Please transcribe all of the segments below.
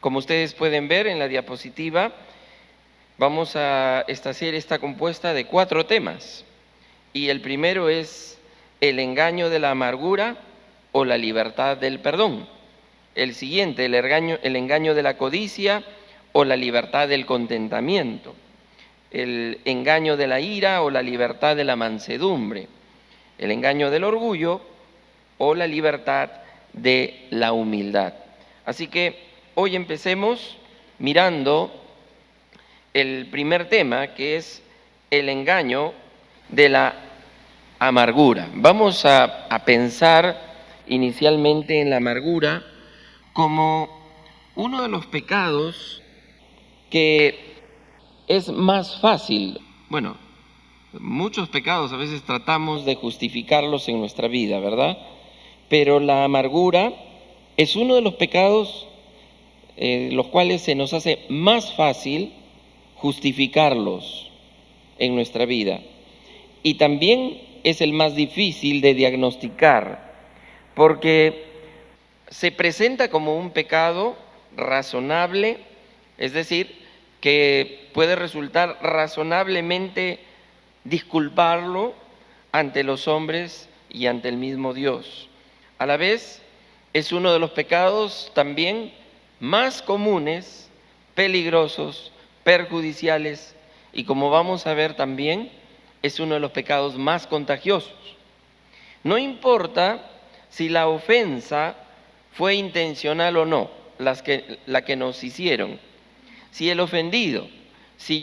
Como ustedes pueden ver en la diapositiva, esta serie está compuesta de 4 temas. Y el primero es el engaño de la amargura o la libertad del perdón. El siguiente, el engaño de la codicia o la libertad del contentamiento. El engaño de la ira o la libertad de la mansedumbre. El engaño del orgullo o la libertad de la humildad. Así que hoy empecemos mirando el primer tema, que es el engaño de la amargura. Vamos a pensar inicialmente en la amargura como uno de los pecados que es más fácil. Bueno, muchos pecados a veces tratamos de justificarlos en nuestra vida, ¿verdad? Pero la amargura es uno de los pecados los cuales se nos hace más fácil justificarlos en nuestra vida. Y también es el más difícil de diagnosticar, porque se presenta como un pecado razonable, es decir, que puede resultar razonablemente disculparlo ante los hombres y ante el mismo Dios. A la vez, es uno de los pecados también más comunes, peligrosos, perjudiciales, y como vamos a ver también, es uno de los pecados más contagiosos. No importa si la ofensa fue intencional o no, la que nos hicieron. Si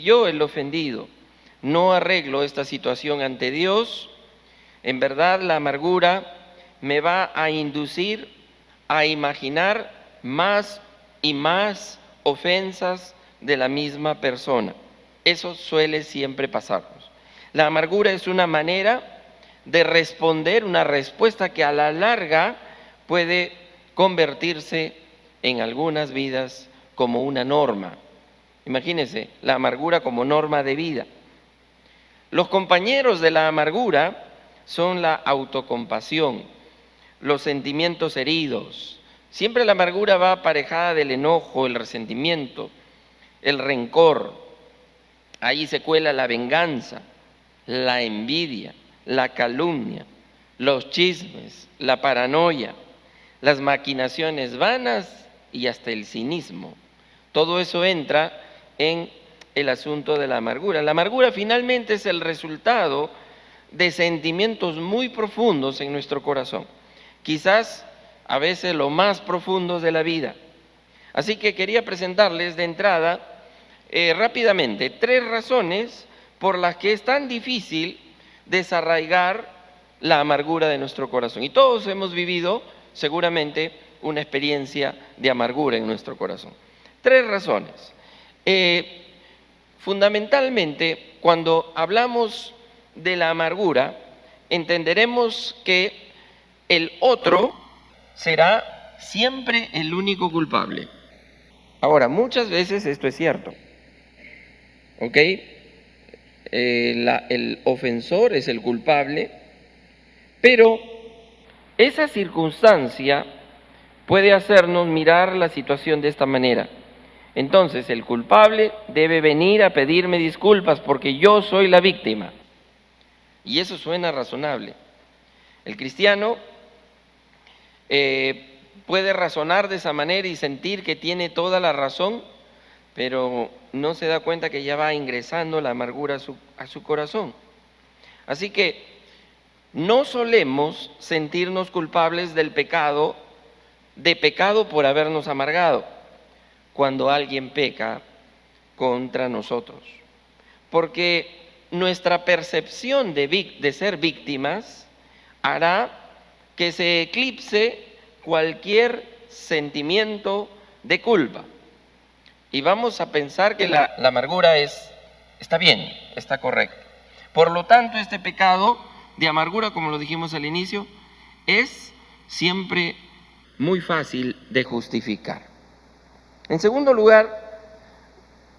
yo el ofendido, no arreglo esta situación ante Dios, en verdad la amargura me va a inducir a imaginar más y más ofensas de la misma persona. Eso suele siempre pasarnos. La amargura es una manera de responder, una respuesta que a la larga puede convertirse en algunas vidas como una norma. Imagínense, la amargura como norma de vida. Los compañeros de la amargura son la autocompasión, los sentimientos heridos. Siempre la amargura va aparejada del enojo, el resentimiento, el rencor. Ahí se cuela la venganza, la envidia, la calumnia, los chismes, la paranoia, las maquinaciones vanas y hasta el cinismo. Todo eso entra en el asunto de la amargura. La amargura finalmente es el resultado de sentimientos muy profundos en nuestro corazón, quizás a veces lo más profundo de la vida. Así que quería presentarles de entrada rápidamente 3 razones por las que es tan difícil desarraigar la amargura de nuestro corazón. Y todos hemos vivido seguramente una experiencia de amargura en nuestro corazón. 3 razones. Fundamentalmente, cuando hablamos de la amargura, entenderemos que el otro será siempre el único culpable. Ahora, muchas veces esto es cierto, ¿ok? El ofensor es el culpable, pero esa circunstancia puede hacernos mirar la situación de esta manera. Entonces, el culpable debe venir a pedirme disculpas porque yo soy la víctima. Y eso suena razonable. El cristiano puede razonar de esa manera y sentir que tiene toda la razón, pero no se da cuenta que ya va ingresando la amargura a su corazón. Así que no solemos sentirnos culpables del pecado, de pecado por habernos amargado, cuando alguien peca contra nosotros. Porque nuestra percepción de ser víctimas hará que se eclipse cualquier sentimiento de culpa. Y vamos a pensar que la amargura está bien, está correcta. Por lo tanto, este pecado de amargura, como lo dijimos al inicio, es siempre muy fácil de justificar. En segundo lugar,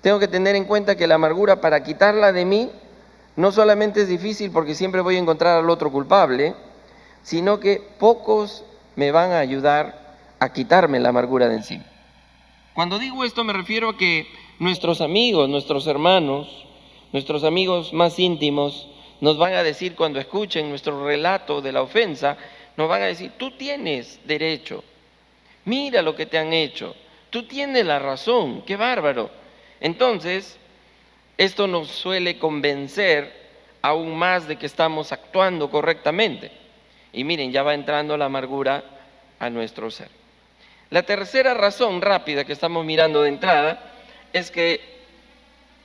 tengo que tener en cuenta que la amargura, para quitarla de mí, no solamente es difícil porque siempre voy a encontrar al otro culpable, sino que pocos me van a ayudar a quitarme la amargura de encima. Cuando digo esto me refiero a que nuestros amigos, nuestros hermanos, nuestros amigos más íntimos nos van a decir cuando escuchen nuestro relato de la ofensa, nos van a decir, tú tienes derecho, mira lo que te han hecho, tú tienes la razón, qué bárbaro. Entonces, esto nos suele convencer aún más de que estamos actuando correctamente. Y miren, ya va entrando la amargura a nuestro ser. La tercera razón rápida que estamos mirando de entrada es que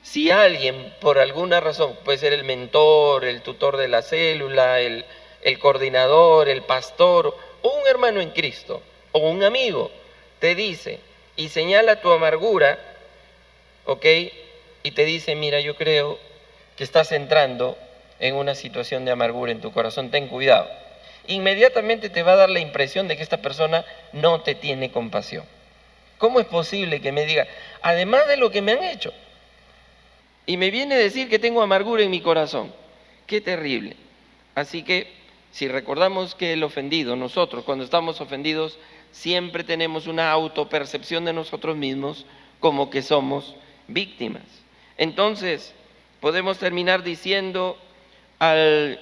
si alguien, por alguna razón, puede ser el mentor, el tutor de la célula, el coordinador, el pastor, o un hermano en Cristo, o un amigo, te dice y señala tu amargura, ¿ok? Y te dice, mira, yo creo que estás entrando en una situación de amargura en tu corazón, ten cuidado. Inmediatamente te va a dar la impresión de que esta persona no te tiene compasión. ¿Cómo es posible que me diga, además de lo que me han hecho, y me viene a decir que tengo amargura en mi corazón? Qué terrible. Así que, si recordamos que el ofendido, nosotros cuando estamos ofendidos, siempre tenemos una autopercepción de nosotros mismos como que somos víctimas. Entonces, podemos terminar diciendo al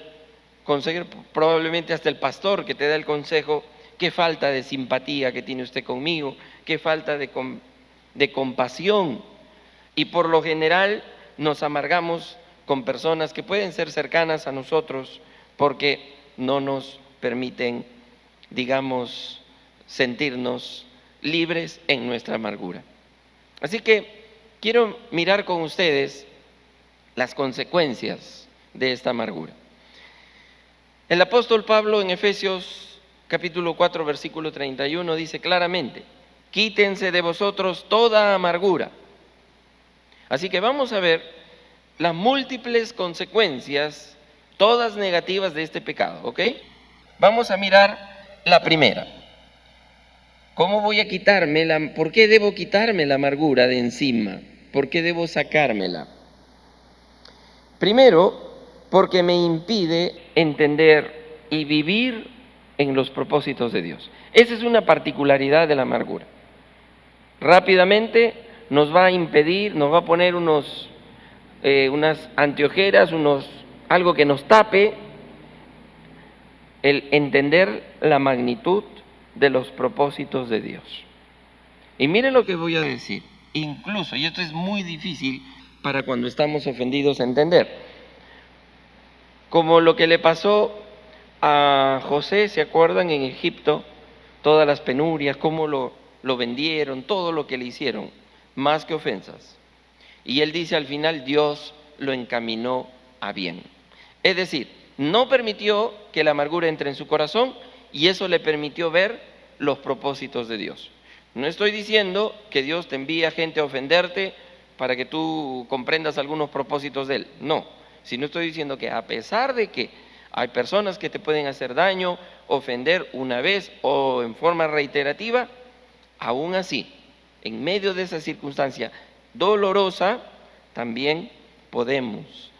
conseguir, probablemente hasta el pastor que te da el consejo, qué falta de simpatía que tiene usted conmigo, qué falta de compasión. Y por lo general nos amargamos con personas que pueden ser cercanas a nosotros porque no nos permiten, digamos, sentirnos libres en nuestra amargura. Así que quiero mirar con ustedes las consecuencias de esta amargura. El apóstol Pablo en Efesios capítulo 4 versículo 31 dice claramente, quítense de vosotros toda amargura. Así que vamos a ver las múltiples consecuencias, todas negativas de este pecado, ¿ok? Vamos a mirar la primera. ¿Cómo voy a por qué debo quitarme la amargura de encima? ¿Por qué debo sacármela? Primero, porque me impide entender y vivir en los propósitos de Dios. Esa es una particularidad de la amargura. Rápidamente nos va a impedir, nos va a poner unas anteojeras, algo que nos tape el entender la magnitud de los propósitos de Dios. Y miren lo que voy a decir, incluso, y esto es muy difícil para cuando estamos ofendidos a entender, como lo que le pasó a José, ¿se acuerdan? En Egipto, todas las penurias, cómo lo vendieron, todo lo que le hicieron, más que ofensas. Y él dice al final, Dios lo encaminó a bien. Es decir, no permitió que la amargura entre en su corazón y eso le permitió ver los propósitos de Dios. No estoy diciendo que Dios te envía gente a ofenderte para que tú comprendas algunos propósitos de Él. No, sino estoy diciendo que a pesar de que hay personas que te pueden hacer daño, ofender una vez o en forma reiterativa, aún así, en medio de esa circunstancia dolorosa, también podemos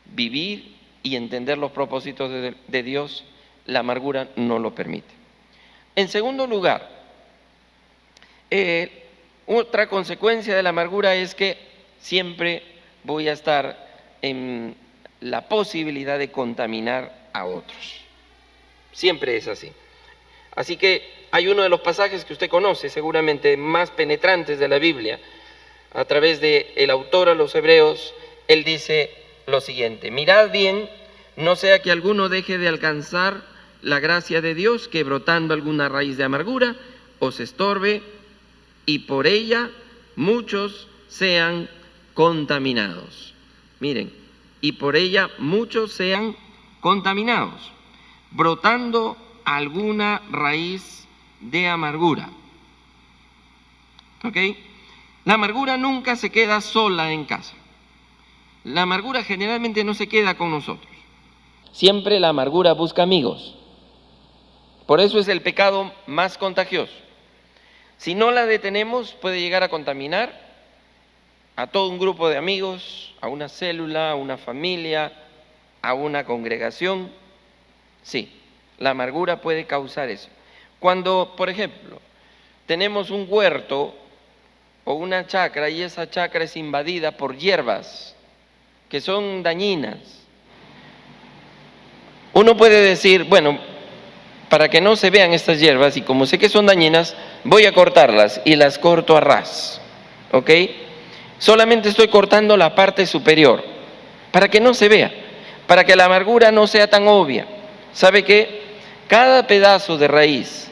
vivir y entender los propósitos de Dios. La amargura no lo permite. En segundo lugar, otra consecuencia de la amargura es que siempre voy a estar en la posibilidad de contaminar a otros. Siempre es así. Así que hay uno de los pasajes que usted conoce, seguramente más penetrantes de la Biblia, a través del autor a los Hebreos, él dice lo siguiente: mirad bien, no sea que alguno deje de alcanzar la gracia de Dios, que brotando alguna raíz de amargura os estorbe y por ella muchos sean contaminados. Miren, y por ella muchos sean contaminados, brotando alguna raíz de amargura. ¿Ok? La amargura nunca se queda sola en casa. La amargura generalmente no se queda con nosotros. Siempre la amargura busca amigos. Por eso es el pecado más contagioso. Si no la detenemos, puede llegar a contaminar a todo un grupo de amigos, a una célula, a una familia, a una congregación. Sí, la amargura puede causar eso. Cuando, por ejemplo, tenemos un huerto o una chacra y esa chacra es invadida por hierbas que son dañinas. Uno puede decir, bueno, para que no se vean estas hierbas y como sé que son dañinas, voy a cortarlas y las corto a ras, ¿ok? Solamente estoy cortando la parte superior para que no se vea, para que la amargura no sea tan obvia. ¿Sabe qué? Cada pedazo de raíz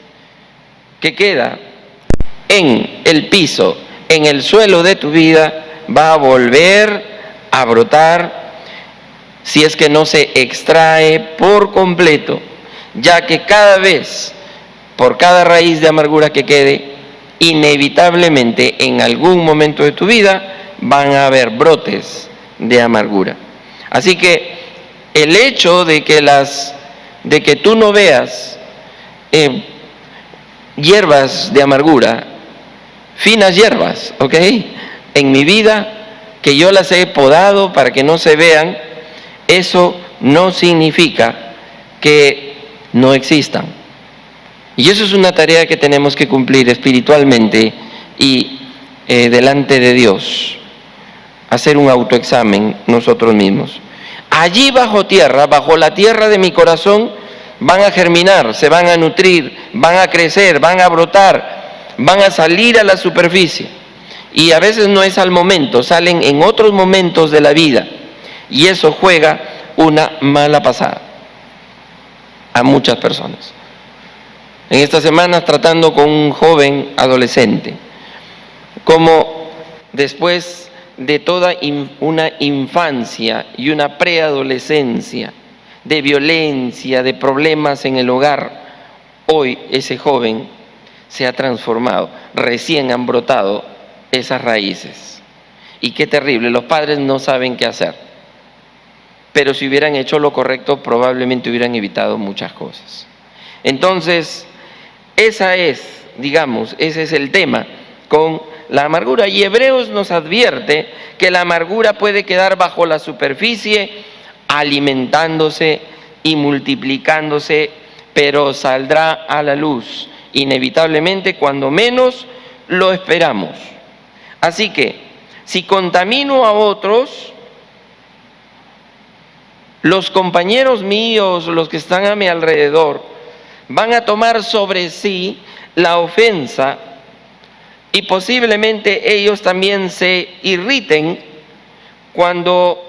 que queda en el piso, en el suelo de tu vida, va a volver a brotar si es que no se extrae por completo, ya que cada vez, por cada raíz de amargura que quede, inevitablemente en algún momento de tu vida van a haber brotes de amargura. Así que el hecho de que tú no veas hierbas de amargura, finas hierbas, ¿ok? En mi vida, que yo las he podado para que no se vean, eso no significa que no existan. Y eso es una tarea que tenemos que cumplir espiritualmente y delante de Dios. Hacer un autoexamen nosotros mismos. Allí bajo tierra, bajo la tierra de mi corazón, van a germinar, se van a nutrir, van a crecer, van a brotar, van a salir a la superficie. Y a veces no es al momento, salen en otros momentos de la vida. Y eso juega una mala pasada a muchas personas. En estas semanas tratando con un joven adolescente, como después de toda una infancia y una preadolescencia, de violencia, de problemas en el hogar, hoy ese joven se ha transformado, recién han brotado esas raíces. Y qué terrible, los padres no saben qué hacer. Pero si hubieran hecho lo correcto, probablemente hubieran evitado muchas cosas. Entonces, ese es el tema con la amargura. Y Hebreos nos advierte que la amargura puede quedar bajo la superficie, alimentándose y multiplicándose, pero saldrá a la luz inevitablemente cuando menos lo esperamos. Así que, si contamino a otros, los compañeros míos, los que están a mi alrededor, van a tomar sobre sí la ofensa y posiblemente ellos también se irriten cuando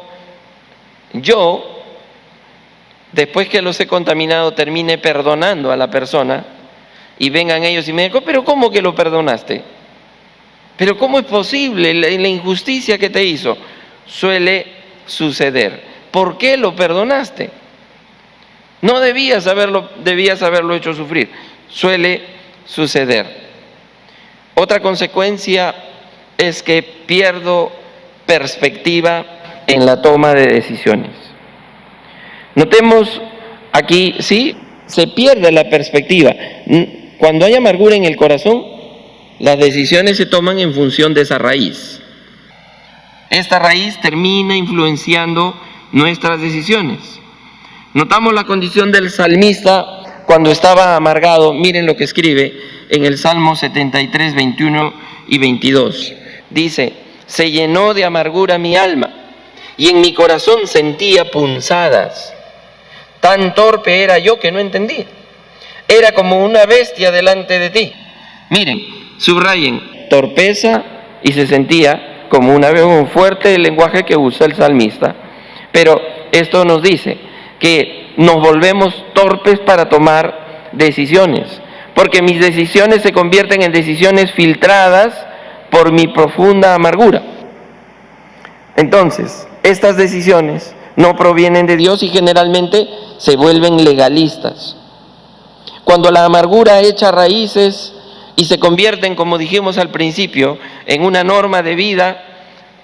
yo, después que los he contaminado, termine perdonando a la persona y vengan ellos y me digan, pero ¿cómo que lo perdonaste? ¿Pero cómo es posible la injusticia que te hizo? Suele suceder. ¿Por qué lo perdonaste? No debías haberlo hecho sufrir. Suele suceder. Otra consecuencia es que pierdo perspectiva en la toma de decisiones. Notemos aquí, sí, se pierde la perspectiva. Cuando hay amargura en el corazón, las decisiones se toman en función de esa raíz. Esta raíz termina influenciando nuestras decisiones. Notamos la condición del salmista cuando estaba amargado. Miren lo que escribe en el Salmo 73, 21 y 22. Dice, se llenó de amargura mi alma y en mi corazón sentía punzadas. Tan torpe era yo que no entendía. Era como una bestia delante de ti. Miren, subrayen, torpeza y se sentía como un fuerte lenguaje que usa el salmista. Pero esto nos dice que nos volvemos torpes para tomar decisiones, porque mis decisiones se convierten en decisiones filtradas por mi profunda amargura. Entonces, estas decisiones no provienen de Dios y generalmente se vuelven legalistas. Cuando la amargura echa raíces y se convierten, como dijimos al principio, en una norma de vida,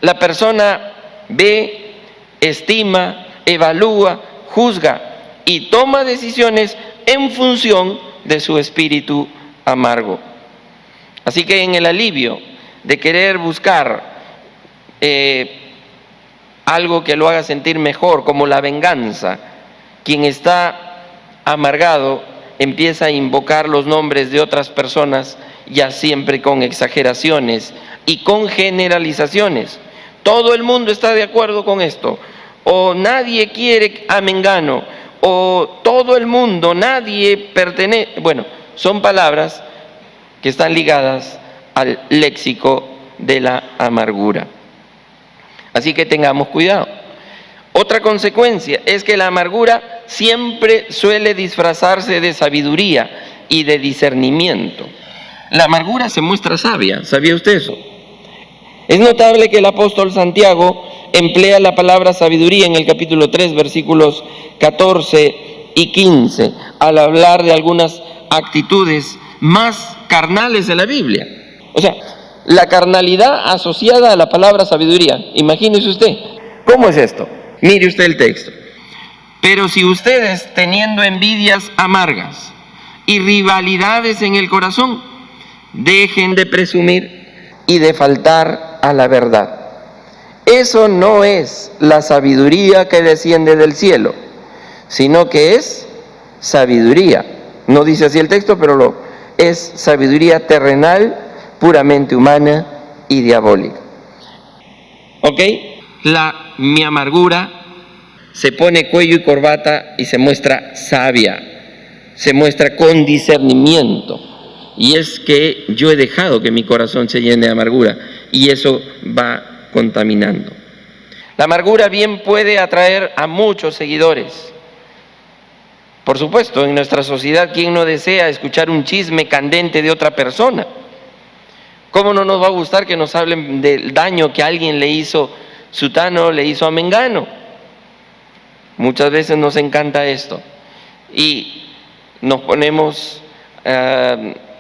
la persona ve, estima, evalúa, juzga y toma decisiones en función de su espíritu amargo. Así que en el alivio de querer buscar algo que lo haga sentir mejor, como la venganza, quien está amargado empieza a invocar los nombres de otras personas, ya siempre con exageraciones, y con generalizaciones. Todo el mundo está de acuerdo con esto, o nadie quiere a Mengano, o todo el mundo, nadie pertenece. Bueno, son palabras que están ligadas al léxico de la amargura. Así que tengamos cuidado. Otra consecuencia es que la amargura siempre suele disfrazarse de sabiduría y de discernimiento. La amargura se muestra sabia, ¿sabía usted eso? Es notable que el apóstol Santiago emplea la palabra sabiduría en el capítulo 3, versículos 14 y 15, al hablar de algunas actitudes más carnales de la Biblia. O sea, la carnalidad asociada a la palabra sabiduría. Imagínese usted, ¿cómo es esto? Mire usted el texto. Pero si ustedes, teniendo envidias amargas y rivalidades en el corazón, dejen de presumir y de faltar a la verdad. Eso no es la sabiduría que desciende del cielo, sino que es sabiduría. No dice así el texto, pero es sabiduría terrenal, puramente humana y diabólica. ¿Ok? Mi amargura se pone cuello y corbata y se muestra sabia, se muestra con discernimiento. Y es que yo he dejado que mi corazón se llene de amargura y eso va contaminando. La amargura bien puede atraer a muchos seguidores. Por supuesto, en nuestra sociedad, ¿quién no desea escuchar un chisme candente de otra persona? ¿Cómo no nos va a gustar que nos hablen del daño que alguien le hizo, sutano le hizo a mengano? Muchas veces nos encanta esto y nos ponemos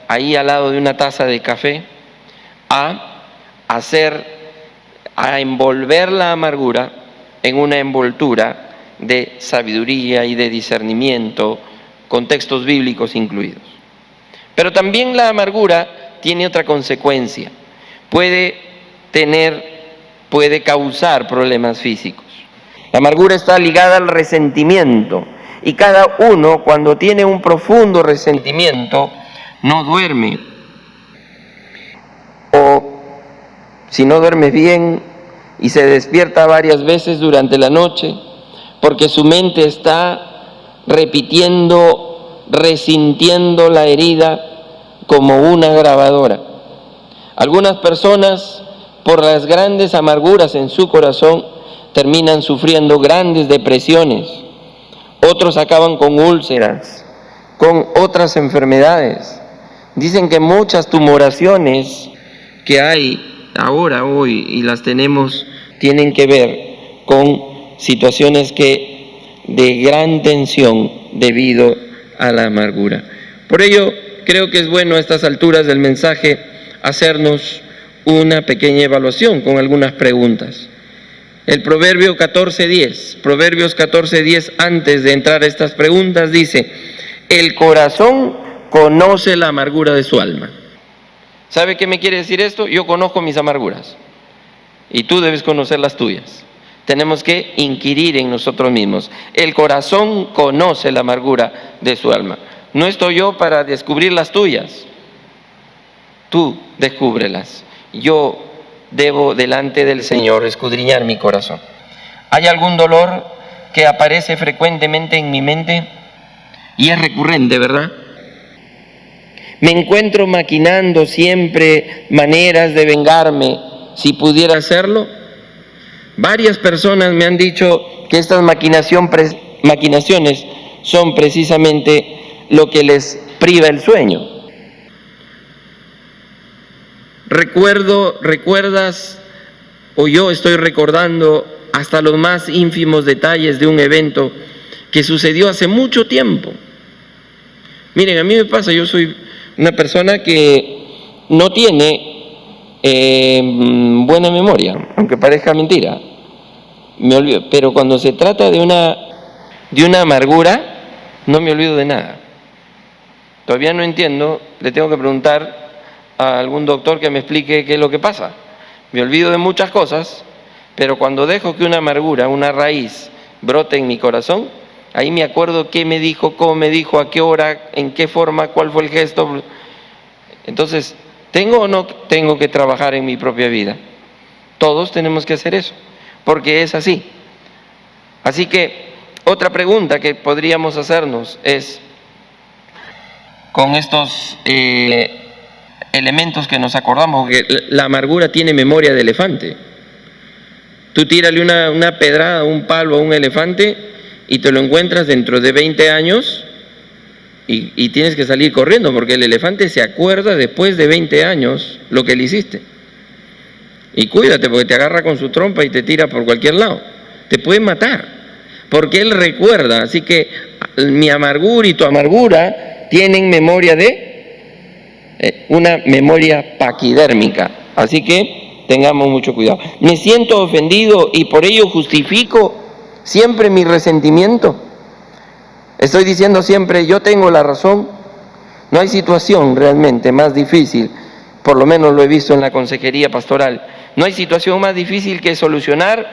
ahí al lado de una taza de café a envolver la amargura en una envoltura de sabiduría y de discernimiento, con textos bíblicos incluidos. Pero también la amargura tiene otra consecuencia, puede causar problemas físicos. La amargura está ligada al resentimiento y cada uno, cuando tiene un profundo resentimiento, no duerme, o si no duerme bien y se despierta varias veces durante la noche, porque su mente está repitiendo, resintiendo la herida como una grabadora. Algunas personas, por las grandes amarguras en su corazón, terminan sufriendo grandes depresiones. Otros acaban con úlceras, con otras enfermedades. Dicen que muchas tumoraciones que hay hoy, y las tenemos, tienen que ver con situaciones de gran tensión debido a la amargura. Por ello, creo que es bueno a estas alturas del mensaje hacernos una pequeña evaluación con algunas preguntas. El Proverbios 14:10, antes de entrar a estas preguntas, dice: el corazón conoce la amargura de su alma. ¿Sabe qué me quiere decir esto? Yo conozco mis amarguras y tú debes conocer las tuyas. Tenemos que inquirir en nosotros mismos. El corazón conoce la amargura de su alma. No estoy yo para descubrir las tuyas. Tú descúbrelas. Yo debo delante del Señor escudriñar mi corazón. ¿Hay algún dolor que aparece frecuentemente en mi mente? Y es recurrente, ¿verdad? Me encuentro maquinando siempre maneras de vengarme, si pudiera hacerlo. Varias personas me han dicho que estas maquinaciones son precisamente lo que les priva el sueño. ¿Recuerdas, o yo estoy recordando hasta los más ínfimos detalles de un evento que sucedió hace mucho tiempo? Miren, a mí me pasa, yo soy una persona que no tiene buena memoria, aunque parezca mentira, me olvido, pero cuando se trata de una amargura, no me olvido de nada. Todavía no entiendo, le tengo que preguntar a algún doctor que me explique qué es lo que pasa. Me olvido de muchas cosas, pero cuando dejo que una amargura, una raíz, brote en mi corazón, ahí me acuerdo qué me dijo, cómo me dijo, a qué hora, en qué forma, cuál fue el gesto. Entonces, ¿Tengo o no tengo que trabajar en mi propia vida? Todos tenemos que hacer eso, porque es así. Así que otra pregunta que podríamos hacernos es, con estos elementos que nos acordamos, que la amargura tiene memoria de elefante. Tú tírale una pedrada, un palo a un elefante y te lo encuentras dentro de 20 años y tienes que salir corriendo, porque el elefante se acuerda después de 20 años lo que le hiciste. Y cuídate, porque te agarra con su trompa y te tira por cualquier lado. Te puede matar, porque él recuerda. Así que mi amargura y tu amargura tienen memoria una memoria paquidérmica. Así que tengamos mucho cuidado. Me siento ofendido y por ello justifico siempre mi resentimiento. Estoy diciendo siempre, yo tengo la razón. No hay situación realmente más difícil, por lo menos lo he visto en la consejería pastoral, no hay situación más difícil que solucionar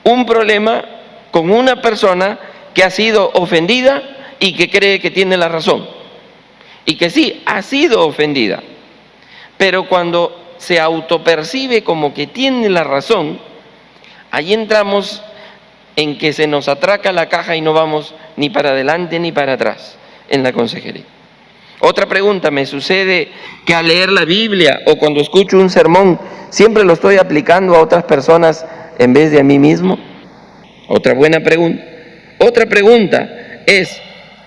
un problema con una persona que ha sido ofendida y que cree que tiene la razón. Y que sí, ha sido ofendida. Pero cuando se autopercibe como que tiene la razón, ahí entramos en que se nos atraca la caja y no vamos ni para adelante ni para atrás en la consejería. Otra pregunta, me sucede que al leer la Biblia o cuando escucho un sermón, siempre lo estoy aplicando a otras personas en vez de a mí mismo. Otra buena pregunta. Otra pregunta es,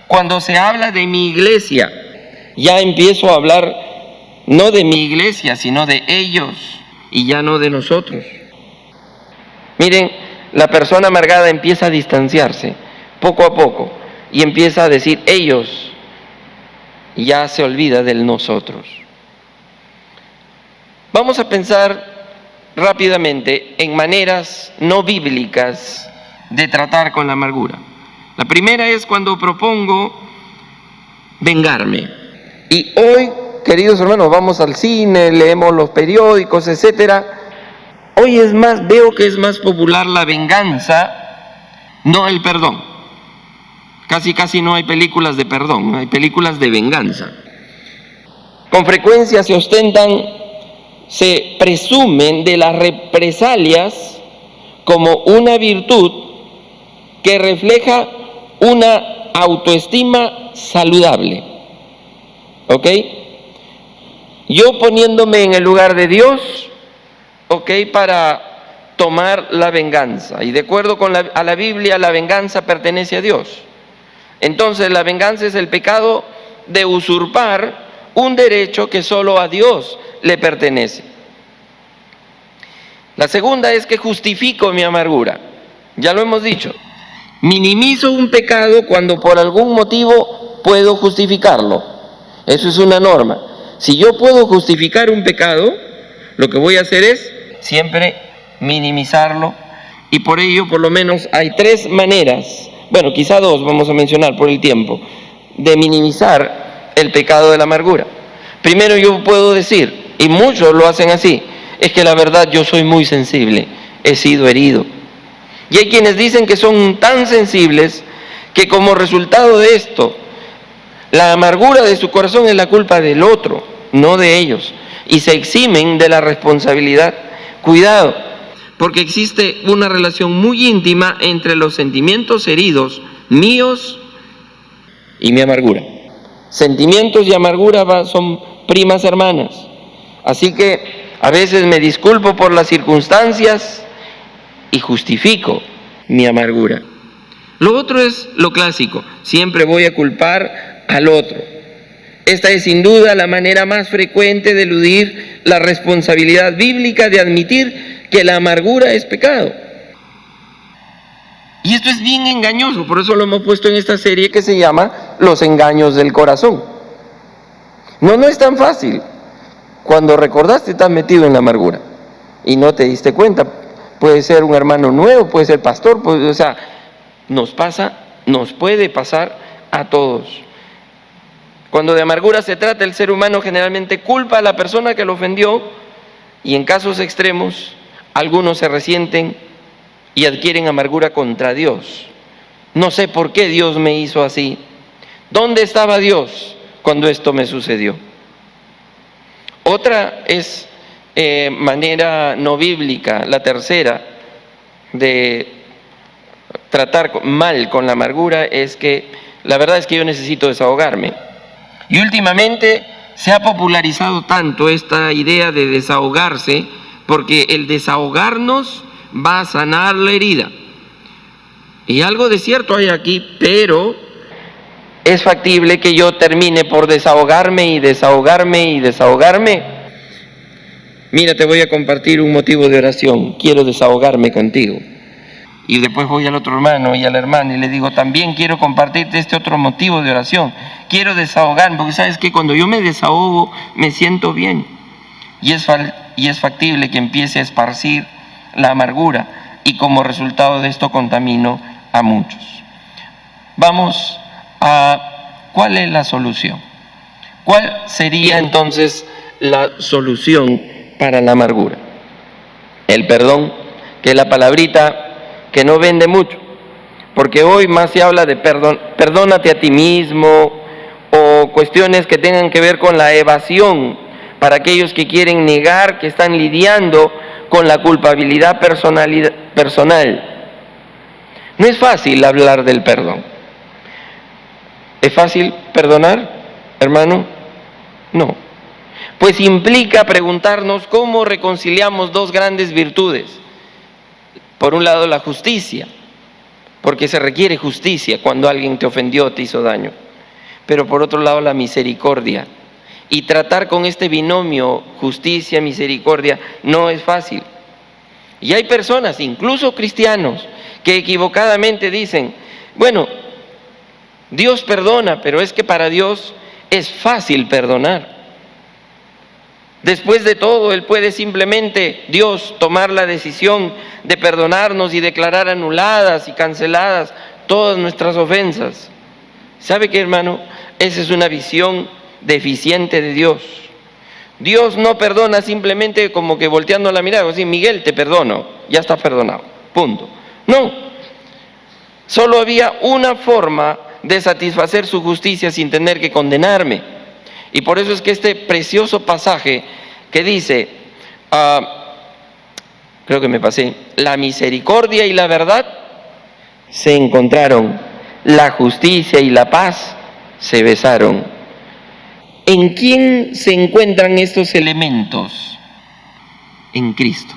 cuando se habla de mi iglesia, ya empiezo a hablar no de mi iglesia, sino de ellos y ya no de nosotros. Miren, la persona amargada empieza a distanciarse poco a poco y empieza a decir ellos, y ya se olvida del nosotros. Vamos a pensar rápidamente en maneras no bíblicas de tratar con la amargura. La primera es cuando propongo vengarme. Y hoy, queridos hermanos, vamos al cine, leemos los periódicos, etcétera. Hoy veo que es más popular la venganza, no el perdón. Casi no hay películas de perdón, hay películas de venganza. Con frecuencia se presumen de las represalias como una virtud que refleja una autoestima saludable. ¿Ok? Yo poniéndome en el lugar de Dios, ¿ok? Para tomar la venganza. Y de acuerdo a la Biblia, la venganza pertenece a Dios. Entonces la venganza es el pecado de usurpar un derecho que solo a Dios le pertenece. La segunda es que justifico mi amargura. Ya lo hemos dicho. Minimizo un pecado cuando por algún motivo puedo justificarlo. Eso es una norma. Si yo puedo justificar un pecado, lo que voy a hacer es siempre minimizarlo. Y por ello, por lo menos, hay 3 maneras, bueno, quizá 2 vamos a mencionar por el tiempo, de minimizar el pecado de la amargura. Primero, yo puedo decir, y muchos lo hacen así, es que la verdad yo soy muy sensible, he sido herido. Y hay quienes dicen que son tan sensibles que como resultado de esto, la amargura de su corazón es la culpa del otro, no de ellos, y se eximen de la responsabilidad. Cuidado, porque existe una relación muy íntima entre los sentimientos heridos míos y mi amargura. Sentimientos y amargura son primas hermanas. Así que a veces me disculpo por las circunstancias y justifico mi amargura. Lo otro es lo clásico, siempre voy a culpar al otro. Esta es sin duda la manera más frecuente de eludir la responsabilidad bíblica de admitir que la amargura es pecado. Y esto es bien engañoso, por eso lo hemos puesto en esta serie que se llama Los engaños del corazón. No es tan fácil. Cuando recordaste, estás metido en la amargura y no te diste cuenta. Puede ser un hermano nuevo, puede ser pastor, nos puede pasar a todos. Cuando de amargura se trata, el ser humano generalmente culpa a la persona que lo ofendió y en casos extremos, algunos se resienten y adquieren amargura contra Dios. No sé por qué Dios me hizo así. ¿Dónde estaba Dios cuando esto me sucedió? Otra es manera no bíblica, la tercera, de tratar mal con la amargura, es que la verdad es que yo necesito desahogarme. Y últimamente se ha popularizado tanto esta idea de desahogarse, porque el desahogarnos va a sanar la herida. Y algo de cierto hay aquí, pero es factible que yo termine por desahogarme y desahogarme y desahogarme. Mira, te voy a compartir un motivo de oración. Quiero desahogarme contigo. Y después voy al otro hermano y a la hermana y le digo, también quiero compartirte este otro motivo de oración. Quiero desahogarme, porque sabes que cuando yo me desahogo me siento bien. Y es factible que empiece a esparcir la amargura y como resultado de esto contamino a muchos. Vamos a ¿cuál es la solución? ¿Cuál sería entonces la solución para la amargura? El perdón, que es la palabrita que no vende mucho, porque hoy más se habla de perdónate a ti mismo, o cuestiones que tengan que ver con la evasión, para aquellos que quieren negar, que están lidiando con la culpabilidad personal. No es fácil hablar del perdón. ¿Es fácil perdonar, hermano? No. Pues implica preguntarnos cómo reconciliamos dos grandes virtudes. Por un lado, la justicia, porque se requiere justicia cuando alguien te ofendió, te hizo daño. Pero por otro lado, la misericordia. Y tratar con este binomio, justicia, misericordia, no es fácil. Y hay personas, incluso cristianos, que equivocadamente dicen, bueno, Dios perdona, pero es que para Dios es fácil perdonar. Después de todo, Él puede simplemente, Dios, tomar la decisión de perdonarnos y declarar anuladas y canceladas todas nuestras ofensas. ¿Sabe qué, hermano? Esa es una visión deficiente de Dios. Dios no perdona simplemente como que volteando la mirada, así, Miguel, te perdono, ya estás perdonado, punto. No, solo había una forma de satisfacer su justicia sin tener que condenarme. Y por eso es que este precioso pasaje que dice, creo que me pasé, la misericordia y la verdad se encontraron, la justicia y la paz se besaron. ¿En quién se encuentran estos elementos? En Cristo.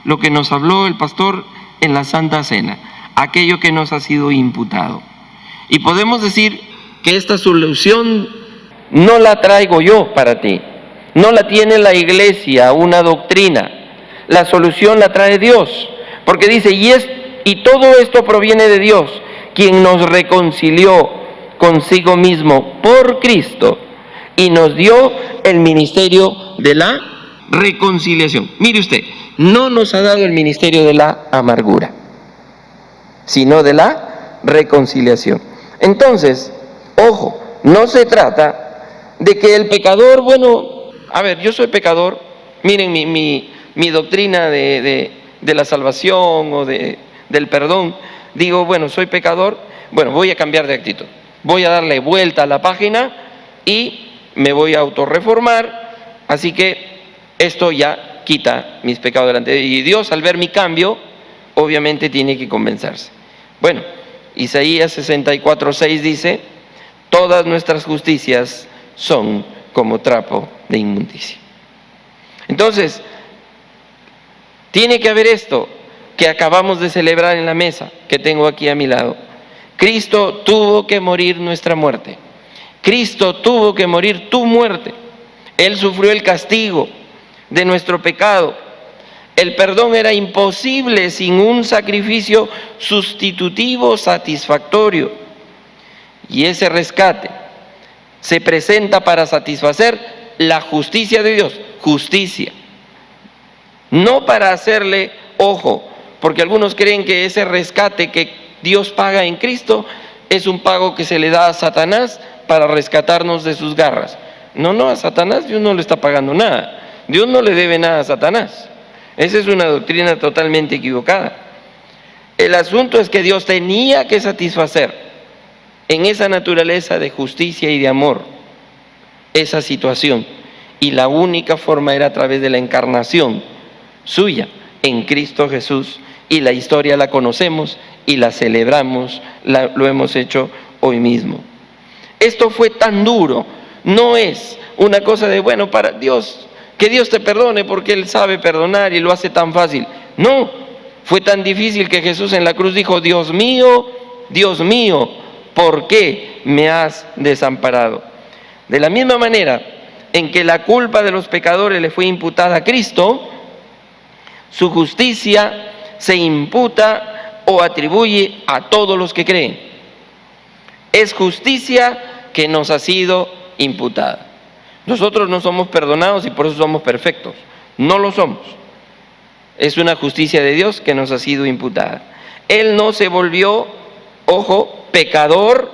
Lo que nos habló el pastor en la Santa Cena, aquello que nos ha sido imputado. Y podemos decir que esta solución no la traigo yo para ti, no la tiene la iglesia, una doctrina. La solución la trae Dios, porque dice, y todo esto proviene de Dios, quien nos reconcilió consigo mismo por Cristo y nos dio el ministerio de la reconciliación. Mire usted, no nos ha dado el ministerio de la amargura, sino de la reconciliación. Entonces, ojo, no se trata de que el pecador, bueno, a ver, yo soy pecador, miren mi doctrina de la salvación o del perdón, digo, bueno, soy pecador, bueno, voy a cambiar de actitud, voy a darle vuelta a la página y me voy a autorreformar, así que esto ya quita mis pecados delante de Dios. Y Dios, al ver mi cambio, obviamente tiene que convencerse. Bueno, Isaías 64:6 dice, todas nuestras justicias son como trapo de inmundicia. Entonces, tiene que haber esto que acabamos de celebrar en la mesa, que tengo aquí a mi lado. Cristo tuvo que morir nuestra muerte. Cristo tuvo que morir tu muerte. Él sufrió el castigo de nuestro pecado. El perdón era imposible sin un sacrificio sustitutivo satisfactorio. Y ese rescate se presenta para satisfacer la justicia de Dios, justicia. No para hacerle ojo, porque algunos creen que ese rescate que Dios paga en Cristo es un pago que se le da a Satanás para rescatarnos de sus garras. No, a Satanás Dios no le está pagando nada. Dios no le debe nada a Satanás. Esa es una doctrina totalmente equivocada. El asunto es que Dios tenía que satisfacer en esa naturaleza de justicia y de amor esa situación. y la única forma era a través de la encarnación suya en Cristo Jesús, y la historia la conocemos y la celebramos, lo hemos hecho hoy mismo. Esto fue tan duro, no es una cosa de, bueno, para Dios, que Dios te perdone porque Él sabe perdonar y lo hace tan fácil. No, fue tan difícil que Jesús en la cruz dijo, Dios mío, ¿por qué me has desamparado? De la misma manera en que la culpa de los pecadores le fue imputada a Cristo, su justicia se imputa o atribuye a todos los que creen. Es justicia que nos ha sido imputada. Nosotros no somos perdonados y por eso somos perfectos. No lo somos. Es una justicia de Dios que nos ha sido imputada. Él no se volvió, ojo, pecador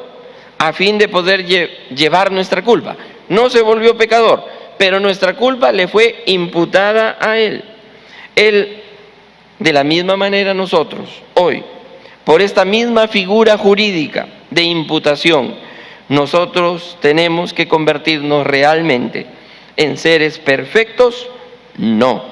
a fin de poder llevar nuestra culpa. No se volvió pecador, pero nuestra culpa le fue imputada a Él. Él, de la misma manera nosotros, hoy, por esta misma figura jurídica de imputación, nosotros tenemos que convertirnos realmente en seres perfectos. No.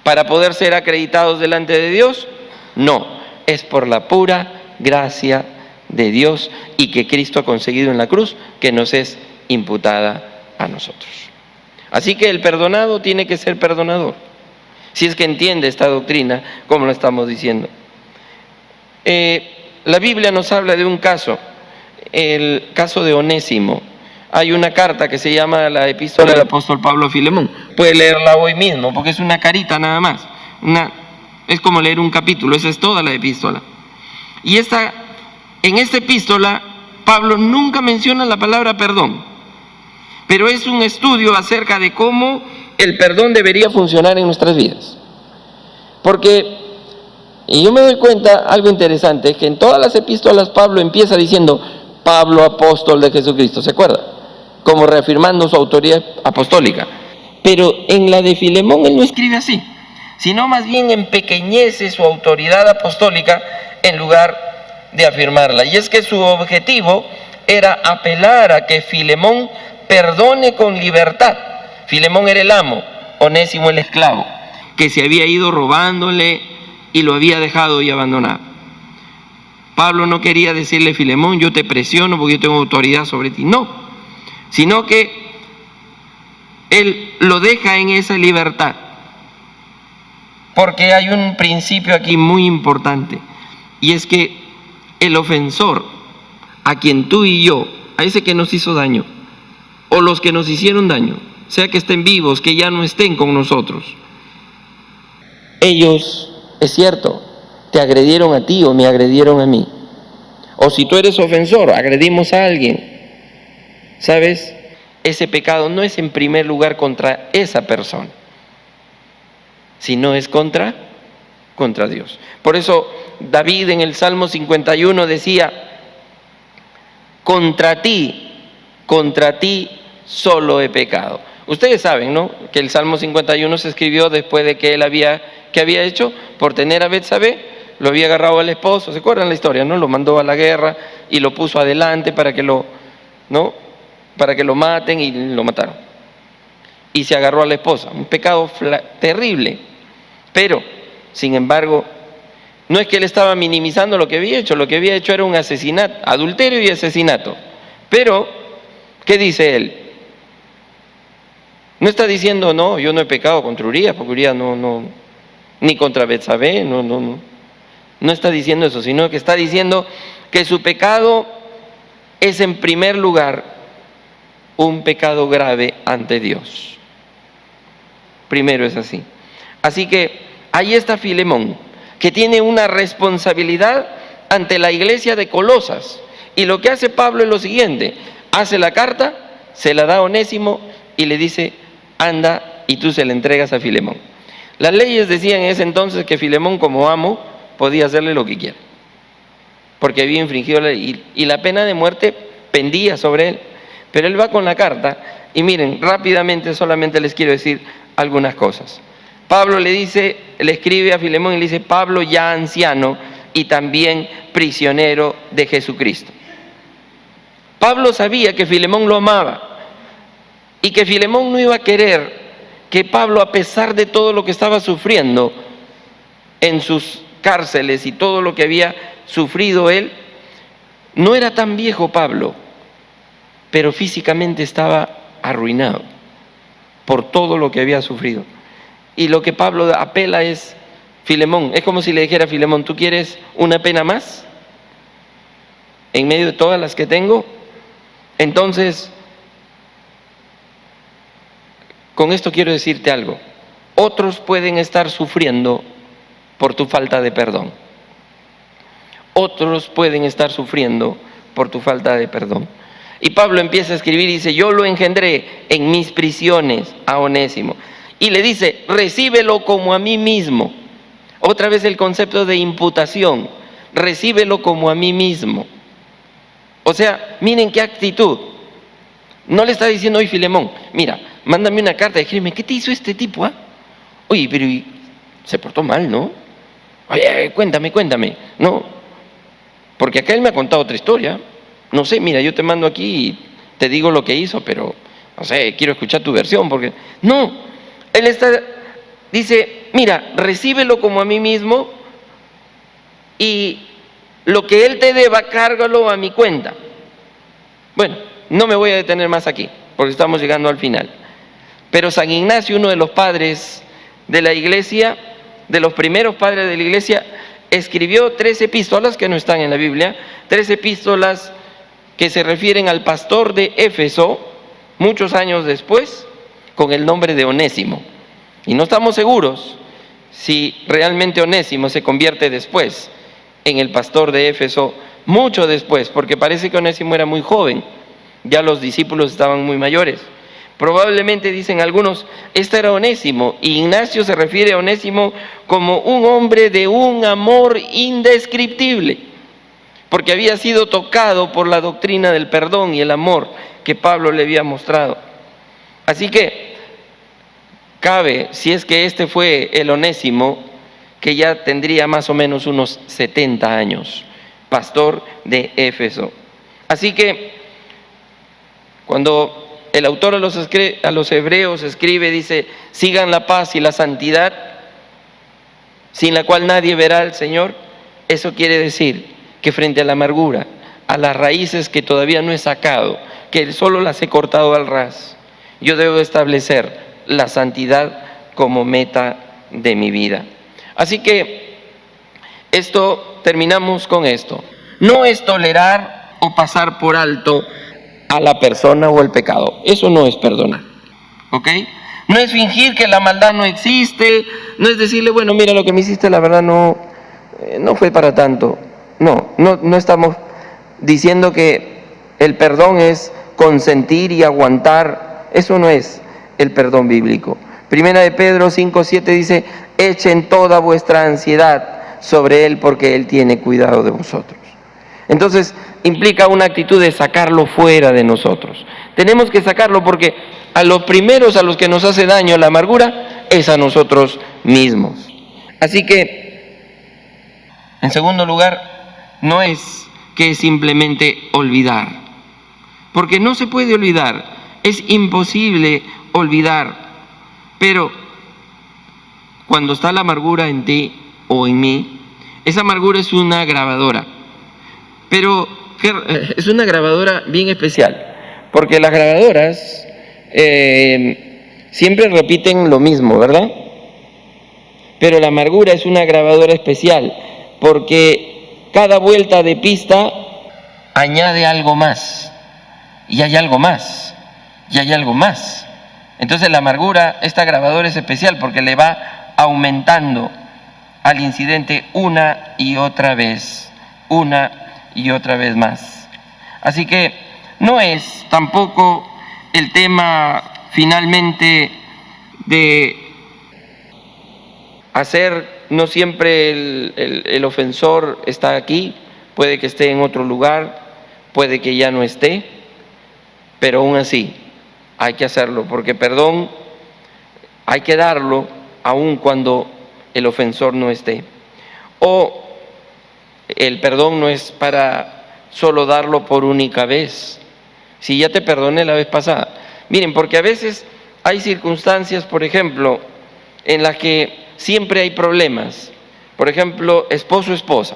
Para poder ser acreditados delante de Dios, no. Es por la pura gracia de Dios y que Cristo ha conseguido en la cruz, que nos es imputada a nosotros. Así que el perdonado tiene que ser perdonador, si es que entiende esta doctrina, como lo estamos diciendo. La Biblia nos habla de un caso, el caso de Onésimo. Hay una carta que se llama la Epístola del Apóstol Pablo a Filemón. Puede leerla hoy mismo, porque es una carita nada más. Es como leer un capítulo, esa es toda la epístola. Y en esta epístola, Pablo nunca menciona la palabra perdón, pero es un estudio acerca de cómo el perdón debería funcionar en nuestras vidas. Porque, y yo me doy cuenta, algo interesante, es que en todas las epístolas Pablo empieza diciendo, Pablo, apóstol de Jesucristo, ¿se acuerda? Como reafirmando su autoridad apostólica. Pero en la de Filemón él no escribe así, sino más bien empequeñece su autoridad apostólica en lugar de afirmarla. Y es que su objetivo era apelar a que Filemón perdone con libertad. Filemón era el amo, Onésimo el esclavo, que se había ido robándole y lo había dejado y abandonado. Pablo no quería decirle, Filemón, yo te presiono porque yo tengo autoridad sobre ti. No, sino que él lo deja en esa libertad. Porque hay un principio aquí muy importante, y es que el ofensor, a quien tú y yo, a ese que nos hizo daño, o los que nos hicieron daño, sea que estén vivos, que ya no estén con nosotros, ellos, es cierto, te agredieron a ti o me agredieron a mí. O si tú eres ofensor, agredimos a alguien, ¿sabes? Ese pecado no es en primer lugar contra esa persona, sino es contra Dios. Por eso David en el Salmo 51 decía, contra ti solo he pecado. Ustedes saben, ¿no?, que el Salmo 51 se escribió después de que él había hecho por tener a Betsabé, lo había agarrado al esposo, ¿se acuerdan la historia, no? Lo mandó a la guerra y lo puso adelante para que lo maten, y lo mataron. Y se agarró a la esposa, un pecado terrible. Pero, sin embargo, no es que él estaba minimizando lo que había hecho era un asesinato, adulterio y asesinato. Pero, ¿qué dice él? No está diciendo, no, yo no he pecado contra Urías, porque Urías no, ni contra Betsabé, no está diciendo eso, sino que está diciendo que su pecado es en primer lugar un pecado grave ante Dios. Primero es así. Así que ahí está Filemón, que tiene una responsabilidad ante la iglesia de Colosas. Y lo que hace Pablo es lo siguiente: hace la carta, se la da a Onésimo y le dice, anda y tú se la entregas a Filemón. Las leyes decían en ese entonces que Filemón, como amo, podía hacerle lo que quiera, porque había infringido la ley, y la pena de muerte pendía sobre él. Pero él va con la carta, y miren, rápidamente solamente les quiero decir algunas cosas. Pablo le escribe a Filemón y le dice, Pablo ya anciano y también prisionero de Jesucristo. Pablo sabía que Filemón lo amaba, y que Filemón no iba a querer que Pablo, a pesar de todo lo que estaba sufriendo en sus cárceles y todo lo que había sufrido él, no era tan viejo Pablo, pero físicamente estaba arruinado por todo lo que había sufrido. Y lo que Pablo apela es, Filemón, es como si le dijera a Filemón, ¿tú quieres una pena más en medio de todas las que tengo? Entonces, con esto quiero decirte algo. Otros pueden estar sufriendo por tu falta de perdón. Otros pueden estar sufriendo por tu falta de perdón. Y Pablo empieza a escribir y dice, yo lo engendré en mis prisiones a Onésimo. Y le dice, recíbelo como a mí mismo. Otra vez el concepto de imputación, recíbelo como a mí mismo. O sea, miren qué actitud. No le está diciendo hoy Filemón, mira, mándame una carta, escríbeme, ¿qué te hizo este tipo? Oye, pero se portó mal, ¿no? Oye, cuéntame, ¿no? Porque acá él me ha contado otra historia. No sé, mira, yo te mando aquí y te digo lo que hizo, pero, no sé, quiero escuchar tu versión, porque... No, él dice, mira, recíbelo como a mí mismo y lo que él te deba, cárgalo a mi cuenta. Bueno, no me voy a detener más aquí, porque estamos llegando al final. Pero San Ignacio, uno de los padres de la iglesia, de los primeros padres de la iglesia, escribió 3 epístolas que no están en la Biblia, 3 epístolas que se refieren al pastor de Éfeso, muchos años después, con el nombre de Onésimo. Y no estamos seguros si realmente Onésimo se convierte después en el pastor de Éfeso, mucho después, porque parece que Onésimo era muy joven, ya los discípulos estaban muy mayores. Probablemente, dicen algunos, este era Onésimo, y Ignacio se refiere a Onésimo como un hombre de un amor indescriptible, porque había sido tocado por la doctrina del perdón y el amor que Pablo le había mostrado. Así que cabe, si es que este fue el Onésimo, que ya tendría más o menos unos 70 años, pastor de Éfeso. Así que cuando el autor a los hebreos escribe, dice, sigan la paz y la santidad, sin la cual nadie verá al Señor, eso quiere decir que frente a la amargura, a las raíces que todavía no he sacado, que solo las he cortado al ras, yo debo establecer la santidad como meta de mi vida. Así que terminamos con esto. No es tolerar o pasar por alto a la persona o el pecado. Eso no es perdonar. ¿Ok? No es fingir que la maldad no existe, no es decirle, bueno, mira, lo que me hiciste la verdad no fue para tanto. No estamos diciendo que el perdón es consentir y aguantar. Eso no es el perdón bíblico. Primera de Pedro 5:7 dice, echen toda vuestra ansiedad sobre Él porque Él tiene cuidado de vosotros. Entonces implica una actitud de sacarlo fuera de nosotros. Tenemos que sacarlo porque a los primeros a los que nos hace daño la amargura es a nosotros mismos. Así que, en segundo lugar, no es que simplemente olvidar, porque no se puede olvidar, es imposible olvidar, pero cuando está la amargura en ti o en mí, esa amargura es una grabadora, pero es una grabadora bien especial, porque las grabadoras siempre repiten lo mismo, ¿verdad? Pero la amargura es una grabadora especial, porque cada vuelta de pista añade algo más, y hay algo más, y hay algo más. Entonces la amargura, esta grabadora es especial porque le va aumentando al incidente una y otra vez más. Así que no es tampoco el tema finalmente de hacer, no siempre el ofensor está aquí, puede que esté en otro lugar, puede que ya no esté, pero aún así hay que hacerlo, porque perdón hay que darlo aun cuando el ofensor no esté. O el perdón no es para solo darlo por única vez. Si ya te perdoné la vez pasada, Miren, porque a veces hay circunstancias, por ejemplo, en las que siempre hay problemas. Por ejemplo, esposo-esposa,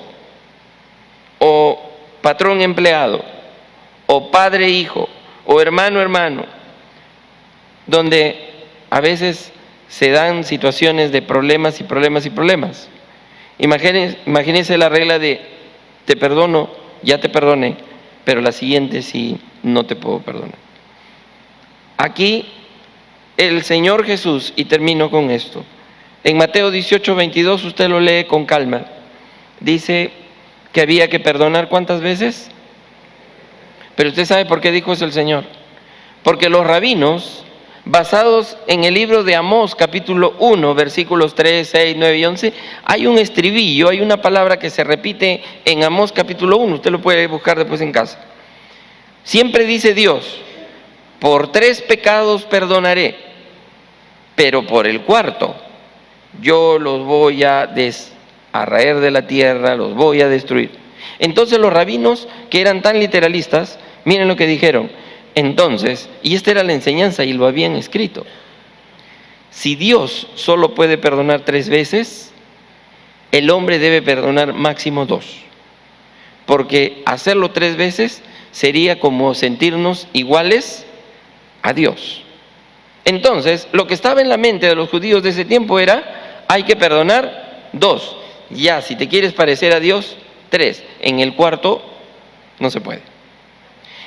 o patrón-empleado, o padre-hijo, o hermano-hermano, donde a veces se dan situaciones de problemas y problemas y problemas. Imagínense la regla de te perdono, ya te perdoné, pero la siguiente sí no te puedo perdonar. Aquí el Señor Jesús, y termino con esto, en Mateo 18:22, usted lo lee con calma, dice que había que perdonar ¿cuántas veces? Pero usted sabe por qué dijo eso el Señor. Porque los rabinos, basados en el libro de Amós, capítulo 1, versículos 3, 6, 9 y 11, hay un estribillo, hay una palabra que se repite en Amós capítulo 1, usted lo puede buscar después en casa. Siempre dice Dios, por 3 pecados perdonaré, pero por el 4 yo los voy a raer de la tierra, los voy a destruir. Entonces los rabinos, que eran tan literalistas, miren lo que dijeron. Entonces, y esta era la enseñanza y lo habían escrito, si Dios solo puede perdonar 3 veces, el hombre debe perdonar máximo 2, porque hacerlo 3 veces sería como sentirnos iguales a Dios. Entonces, lo que estaba en la mente de los judíos de ese tiempo era, hay que perdonar 2, ya si te quieres parecer a Dios, 3, en el 4 no se puede.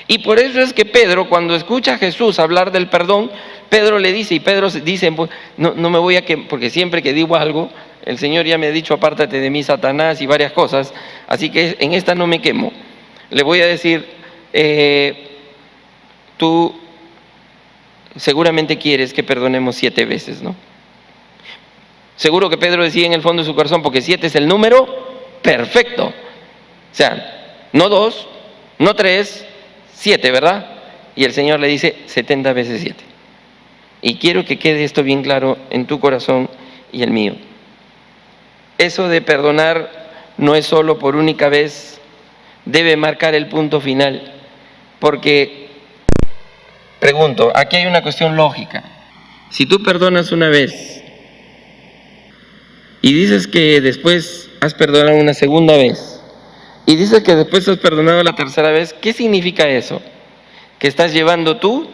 Y por eso es que Pedro, cuando escucha a Jesús hablar del perdón, Pedro le dice, y Pedro dice, no me voy a quemar, porque siempre que digo algo, el Señor ya me ha dicho, apártate de mí, Satanás, y varias cosas, así que en esta no me quemo. Le voy a decir, tú seguramente quieres que perdonemos 7 veces, ¿no? Seguro que Pedro decía en el fondo de su corazón, porque 7 es el número perfecto. O sea, no 2, no 3, 7, ¿verdad? Y el Señor le dice 70 veces 7. Y quiero que quede esto bien claro en tu corazón y el mío. Eso de perdonar no es solo por única vez, debe marcar el punto final. Porque, pregunto, aquí hay una cuestión lógica. Si tú perdonas una vez y dices que después has perdonado una segunda vez, y dices que después has perdonado la tercera vez, ¿qué significa eso? Que estás llevando tu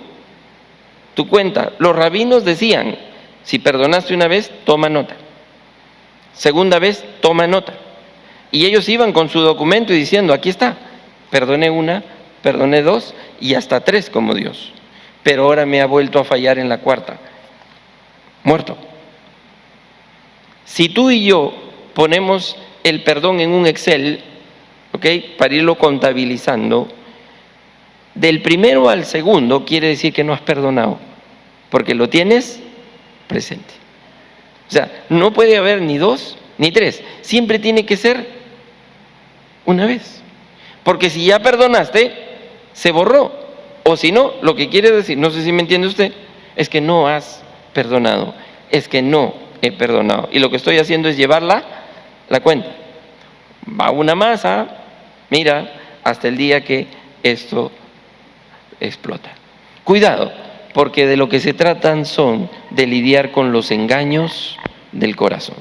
cuenta. Los rabinos decían, si perdonaste una vez, toma nota. Segunda vez, toma nota. Y ellos iban con su documento y diciendo, aquí está, perdoné 1, perdoné 2 y hasta 3 como Dios. Pero ahora me ha vuelto a fallar en la 4. Muerto. Si tú y yo ponemos el perdón en un Excel, para irlo contabilizando, del primero al segundo quiere decir que no has perdonado, porque lo tienes presente. O sea, no puede haber ni 2 ni 3, siempre tiene que ser una vez, porque si ya perdonaste, se borró, o si no, lo que quiere decir, no sé si me entiende usted, es que no has perdonado, es que no he perdonado, y lo que estoy haciendo es llevarla la cuenta. Va una masa, mira, hasta el día que esto explota. Cuidado, porque de lo que se tratan son de lidiar con los engaños del corazón.